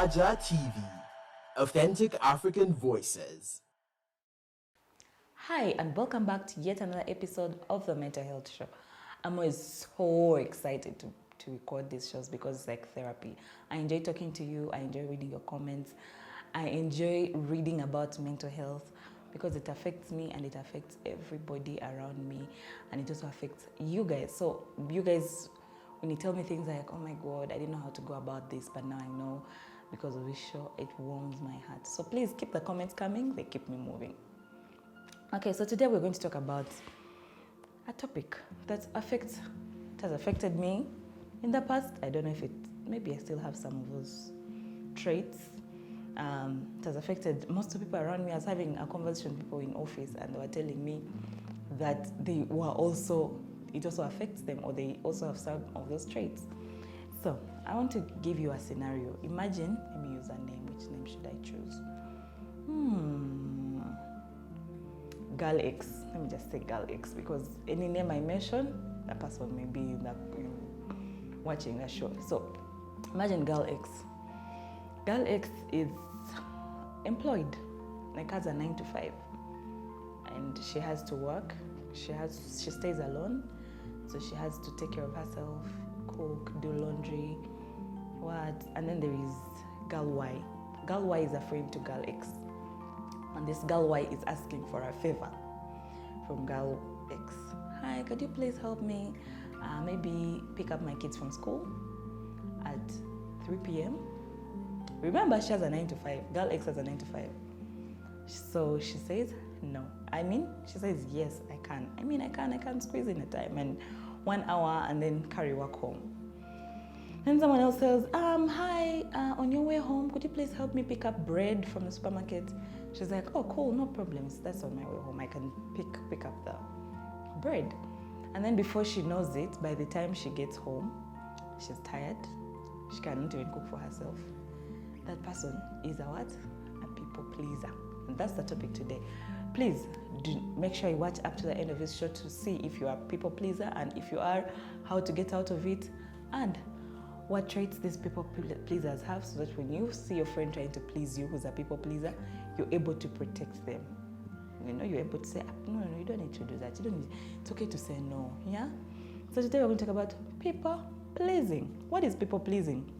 Raja TV, authentic African voices. Hi, and welcome back to yet another episode of the Mental Health Show. I'm always so excited to record these shows because it's like therapy. I enjoy talking to you, I enjoy reading your comments, I enjoy reading about mental health because it affects me and it affects everybody around me, and it also affects you guys. So you guys, when you tell me things like, oh my God, I didn't know how to go about this, but now I know because of this show, it warms my heart. So please keep the comments coming, they keep me moving. Okay, so today we're going to talk about a topic that has affected me in the past. I don't know if maybe I still have some of those traits. It has affected most of the people around me. I was having a conversation with people in office, and they were telling me that it also affects them, or they also have some of those traits. So I want to give you a scenario. Imagine, let me use a name. Which name should I choose? Girl X. Let me just say Girl X, because any name I mention, that person may be watching the show. So imagine Girl X. Girl X is employed, like has a 9 to 5, and she has to work. She stays alone, so she has to take care of herself, cook, do laundry, and then there is Girl Y. Girl Y is a friend to Girl X. And this Girl Y is asking for a favor from Girl X. Hi, could you please help me maybe pick up my kids from school at 3 p.m.? Remember, she has a 9 to 5. Girl X has a 9 to 5. So she says, no. She says, yes, I can. I can squeeze in a time and 1 hour and then carry work home. Then someone else says, hi, on your way home, could you please help me pick up bread from the supermarket? She's like, oh, cool, no problems. That's on my way home. I can pick up the bread. And then before she knows it, by the time she gets home, she's tired. She cannot even cook for herself. That person is a people pleaser. And that's the topic today. Please make sure you watch up to the end of this show to see if you are a people pleaser, and if you are, how to get out of it, and what traits these people pleasers have, so that when you see your friend trying to please you, who's a people pleaser, you're able to protect them. You're able to say, no, you don't need to do that. It's okay to say no, yeah? So today we're going to talk about people pleasing. What is people pleasing?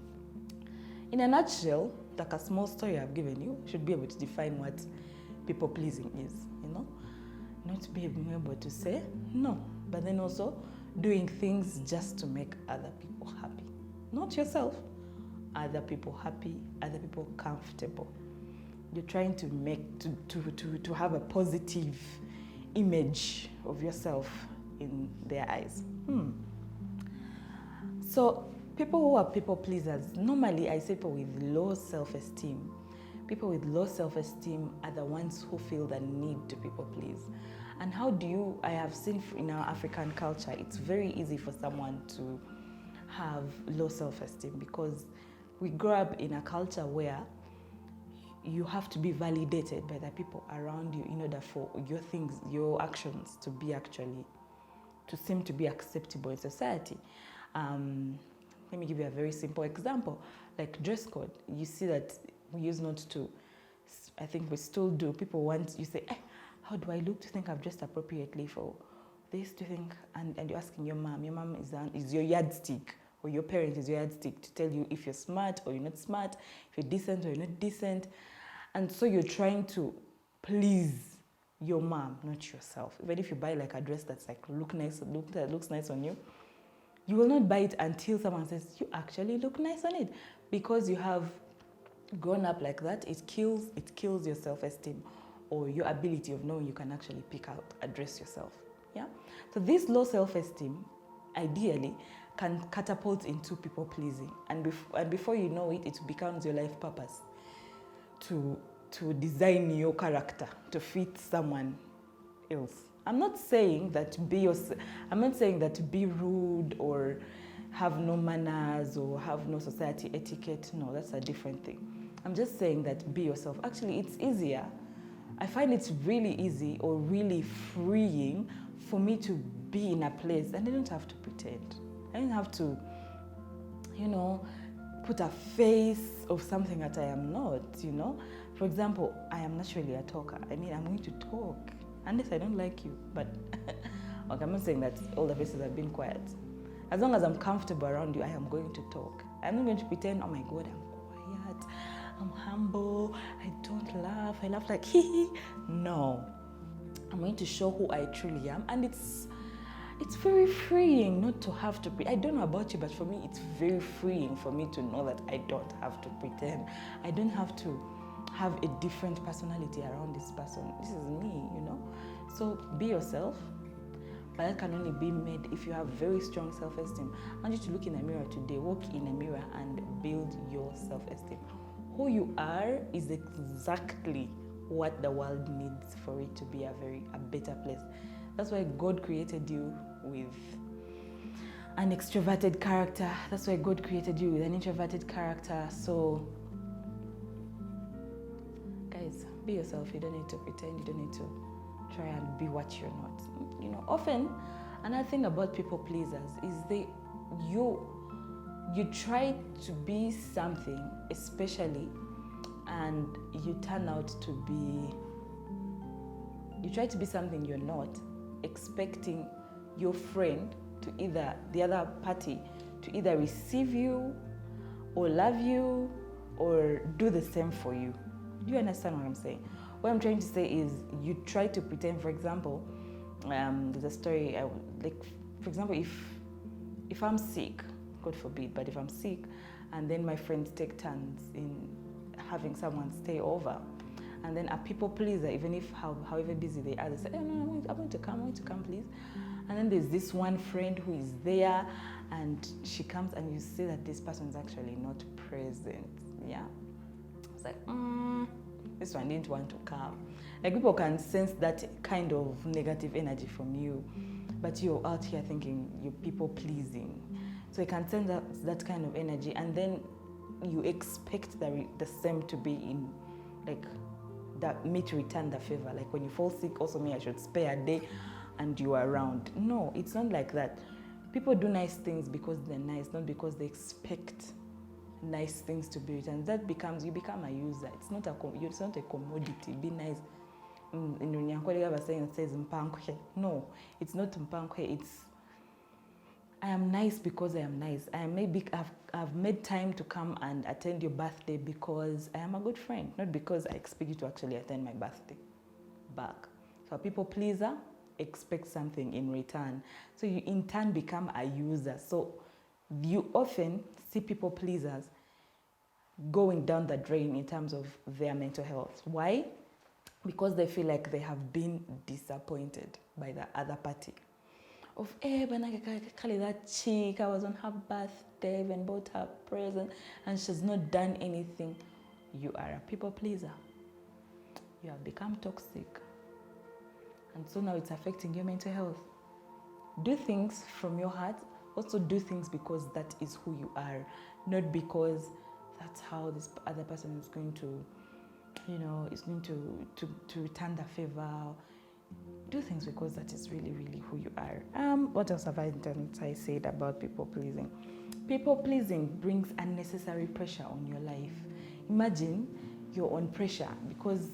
In a nutshell, like a small story I've given you, should be able to define what people pleasing is, Not being able to say no, but then also doing things just to make other people happy. Not yourself, other people happy, other people comfortable. You're trying to to have a positive image of yourself in their eyes. So people who are people pleasers, normally I say people with low self-esteem. People with low self-esteem are the ones who feel the need to people please. And I have seen in our African culture, it's very easy for someone to have low self-esteem because we grow up in a culture where you have to be validated by the people around you in order for your actions to seem to be acceptable in society. Let me give you a very simple example, like dress code. You see that we used not to, I think we still do. People want, you say, how do I look to think I've dressed appropriately for this? To think, and you're asking your mom is your yardstick, or your parent is your yardstick to tell you if you're smart or you're not smart, if you're decent or you're not decent. And so you're trying to please your mom, not yourself. Even if you buy like a dress that's like that looks nice on you, you will not buy it until someone says, you actually look nice on it. Because you have grown up like that, it kills your self-esteem or your ability of knowing you can actually pick out a dress yourself. Yeah? So this low self-esteem, ideally, can catapult into people pleasing. And before you know it, it becomes your life purpose to design your character to fit someone else. I'm not saying that to be rude or have no manners or have no society etiquette. No, that's a different thing. I'm just saying that be yourself. Actually, it's easier. I find it's really easy or really freeing for me to be in a place and I don't have to pretend. I don't have to, put a face of something that I am not, you know. For example, I am naturally a talker. I mean, I'm going to talk, unless I don't like you. But okay, I'm not saying that all the faces have been quiet. As long as I'm comfortable around you, I am going to talk. I'm not going to pretend, oh my God, I'm quiet, I'm humble, I don't laugh, I laugh like hee hee. No, I'm going to show who I truly am, and it's very freeing not to have to I don't know about you, but for me, it's very freeing for me to know that I don't have to pretend. I don't have to have a different personality around this person. This is me, you know. So be yourself, but that can only be made if you have very strong self-esteem. I want you to look in a mirror today, walk in a mirror and build your self-esteem. Who you are is exactly what the world needs for it to be a better place. That's why God created you with an extroverted character. That's why God created you with an introverted character. So, guys, be yourself. You don't need to pretend. You don't need to try and be what you're not. You know, often, another thing about people pleasers is you try to be something, especially, and you turn out to be. You try to be something you're not, expecting your friend to the other party to either receive you or love you or do the same for you. Do you understand what I'm saying? What I'm trying to say is you try to pretend. For example, there's a story, for example, if I'm sick, God forbid, but if I'm sick and then my friends take turns in having someone stay over, and then a people pleaser, even if however busy they are, they say, oh, no, I'm going to come, please. And then there's this one friend who is there, and she comes, and you see that this person is actually not present. Yeah, it's like, this one didn't want to come. Like, people can sense that kind of negative energy from you, but you're out here thinking you're people pleasing. So you can sense that kind of energy, and then you expect the same to be in, like, that me to return the favor. Like, when you fall sick, also me, I should spare a day and you are around. No, it's not like that. People do nice things because they're nice, not because they expect nice things to be returned. That you become a user. It's not a commodity. Be nice. It says mpankwe. No, it's not mpankwe. It's I am nice because I am nice. I've made time to come and attend your birthday because I am a good friend, not because I expect you to actually attend my birthday back. So a people pleaser expects something in return. So you in turn become a user. So you often see people pleasers going down the drain in terms of their mental health. Why? Because they feel like they have been disappointed by the other party. Of, that chick, I was on her birthday, even bought her a present, and she's not done anything. You are a people pleaser. You have become toxic. And so now it's affecting your mental health. Do things from your heart. Also do things because that is who you are, not because that's how this other person is going to, is going to return the favor. Do things because that is really, really who you are. What else have I said about people pleasing? People pleasing brings unnecessary pressure on your life. Imagine you're on pressure because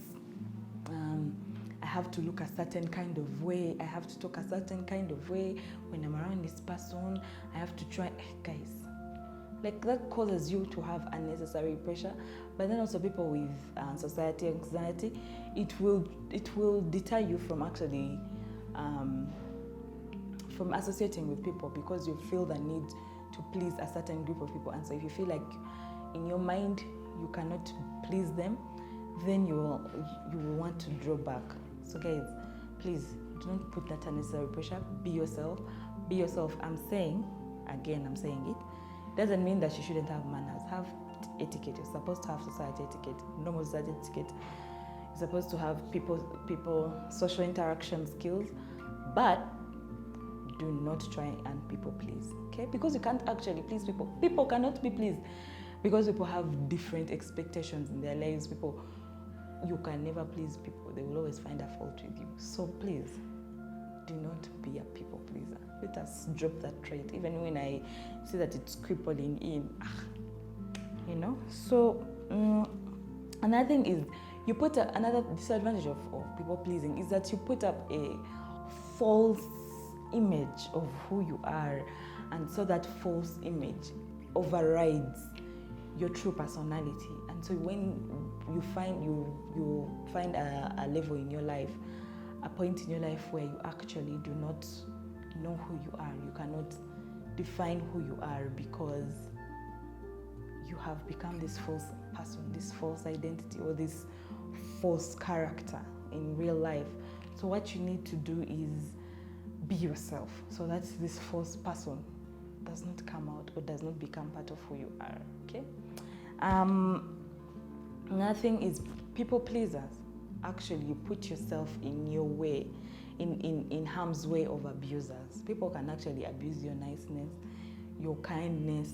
I have to look a certain kind of way. I have to talk a certain kind of way. When I'm around this person, I have to try. Guys, like, that causes you to have unnecessary pressure. But then also people with society anxiety, it will deter you from actually from associating with people, because you feel the need to please a certain group of people. And so if you feel like in your mind you cannot please them, then you will want to draw back. So guys, please don't put that unnecessary pressure. Be yourself. Be yourself. I'm saying it. Doesn't mean that you shouldn't have manners. Have etiquette. You're supposed to have society etiquette, normal society etiquette. You're supposed to have people social interaction skills, but do not try and people please. Okay? Because you can't actually please people. People cannot be pleased because people have different expectations in their lives. You can never please people. They will always find a fault with you. So please, do not be a people pleaser. Let us drop that trait. Even when I see that it's crippling in, So another thing is you put another disadvantage of people pleasing is that you put up a false image of who you are, and so that false image overrides your true personality. And so when you find a level in your life, a point in your life where you actually do not know who you are, you cannot define who you are because you have become this false person, this false identity, or this false character in real life. So what you need to do is be yourself, so that this false person does not come out or does not become part of who you are. Okay. Another thing is people pleasers. Actually, you put yourself in your way, in harm's way of abusers. People can actually abuse your niceness, your kindness.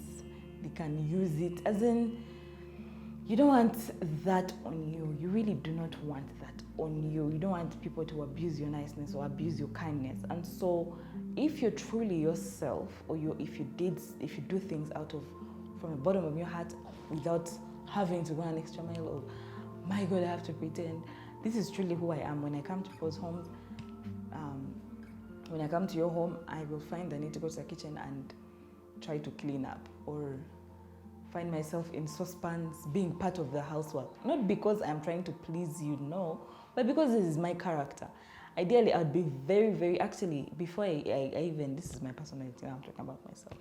They can use it as in, you don't want that on you. You really do not want that on you. You don't want people to abuse your niceness or abuse your kindness. And so if you're truly yourself, or if you do things from the bottom of your heart without having to go an extra mile of, my God, I have to pretend. This is truly who I am. When I come to people's homes, when I come to your home, I will find the need to go to the kitchen and try to clean up, or find myself in saucepans being part of the housework. Not because I'm trying to please you, no, but because this is my character. Ideally, I'd be very, very, actually, before I even, this is my personality, I'm talking about myself.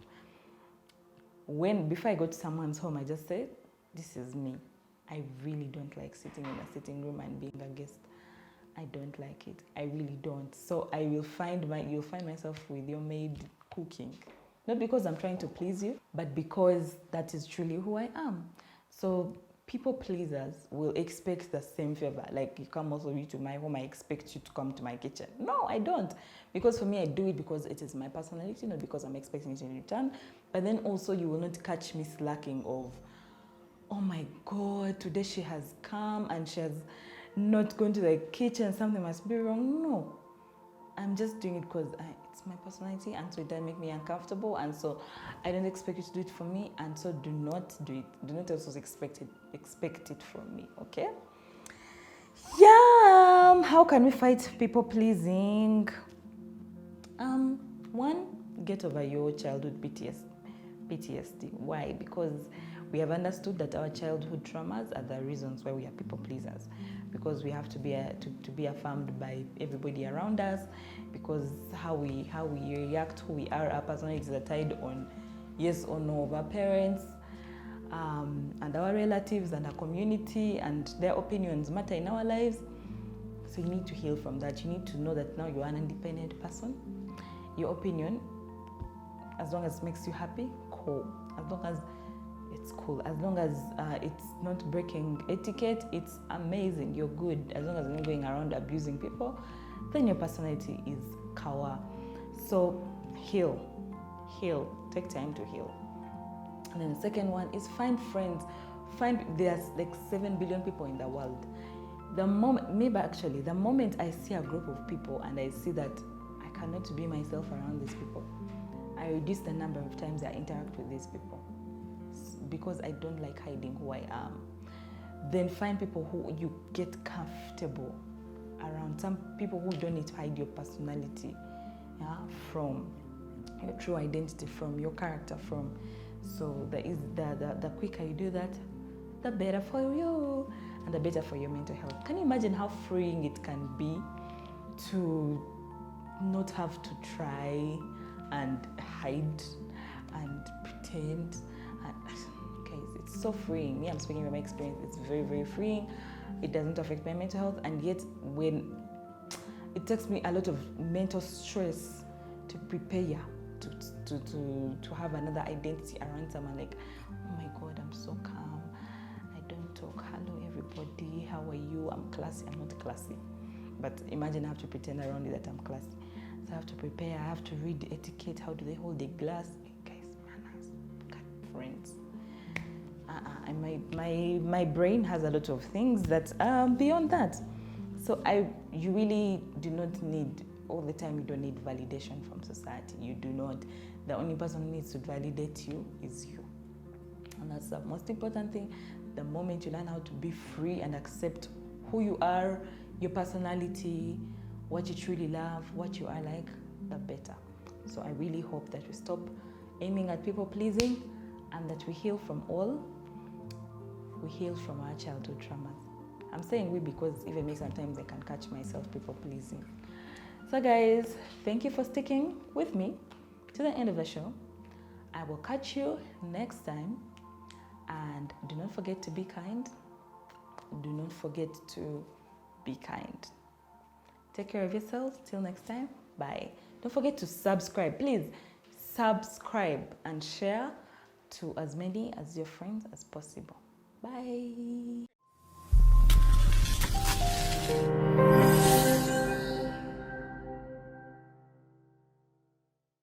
Before I go to someone's home, I just say, this is me. I really don't like sitting in a sitting room and being a guest. I don't like it. I really don't. So you'll find myself with your maid cooking. Not because I'm trying to please you, but because that is truly who I am. So people pleasers will expect the same favor. Like, you come also to my home, I expect you to come to my kitchen. No, I don't. Because for me, I do it because it is my personality, not because I'm expecting it in return. But then also you will not catch me slacking of, oh my God, today she has come and she has not gone to the kitchen, something must be wrong. No, I'm just doing it because it's my personality, and so it doesn't make me uncomfortable, and so I don't expect you to do it for me, and so do not do it. Do not also expect it from me, okay? Yeah, how can we fight people pleasing? One, get over your childhood PTSD. Why? Because we have understood that our childhood traumas are the reasons why we are people pleasers, because we have to be affirmed by everybody around us, because how we react, who we are, our personalities are tied on yes or no of our parents, and our relatives and our community, and their opinions matter in our lives. So you need to heal from that. You need to know that now you are an independent person. Your opinion, as long as it makes you happy, cool. As long as it's cool. As long as it's not breaking etiquette, it's amazing. You're good. As long as you're not going around abusing people, then your personality is kawa. So heal. Take time to heal. And then the second one is find friends. There's like 7 billion people in the world. The moment I see a group of people and I see that I cannot be myself around these people, I reduce the number of times I interact with these people, because I don't like hiding who I am. Then find people who you get comfortable around. Some people who don't need to hide your personality, from your true identity, from your character, from. So the quicker you do that, the better for you and the better for your mental health. Can you imagine how freeing it can be to not have to try and hide and pretend? It's so freeing. Me, I'm speaking from my experience. It's very, very freeing. It doesn't affect my mental health, and yet when it takes me a lot of mental stress to prepare to have another identity around someone, like, oh my God, I'm so calm. I don't talk. Hello, everybody. How are you? I'm classy. I'm not classy. But imagine I have to pretend around you that I'm classy. So I have to prepare. I have to read the etiquette. How do they hold the glass? Guys, manners. God, friends. My brain has a lot of things that are beyond that. So you really do not need, all the time, you don't need validation from society. You do not. The only person who needs to validate you is you. And that's the most important thing. The moment you learn how to be free and accept who you are, your personality, what you truly love, what you are like, the better. So I really hope that we stop aiming at people pleasing and that we heal from all. We heal from our childhood traumas. I'm saying we because even me sometimes I can catch myself people pleasing. So guys, thank you for sticking with me to the end of the show. I will catch you next time, and do not forget to be kind. Do not forget to be kind. Take care of yourselves. Till next time. Bye. Don't forget to subscribe. Please subscribe and share to as many as your friends as possible. Bye.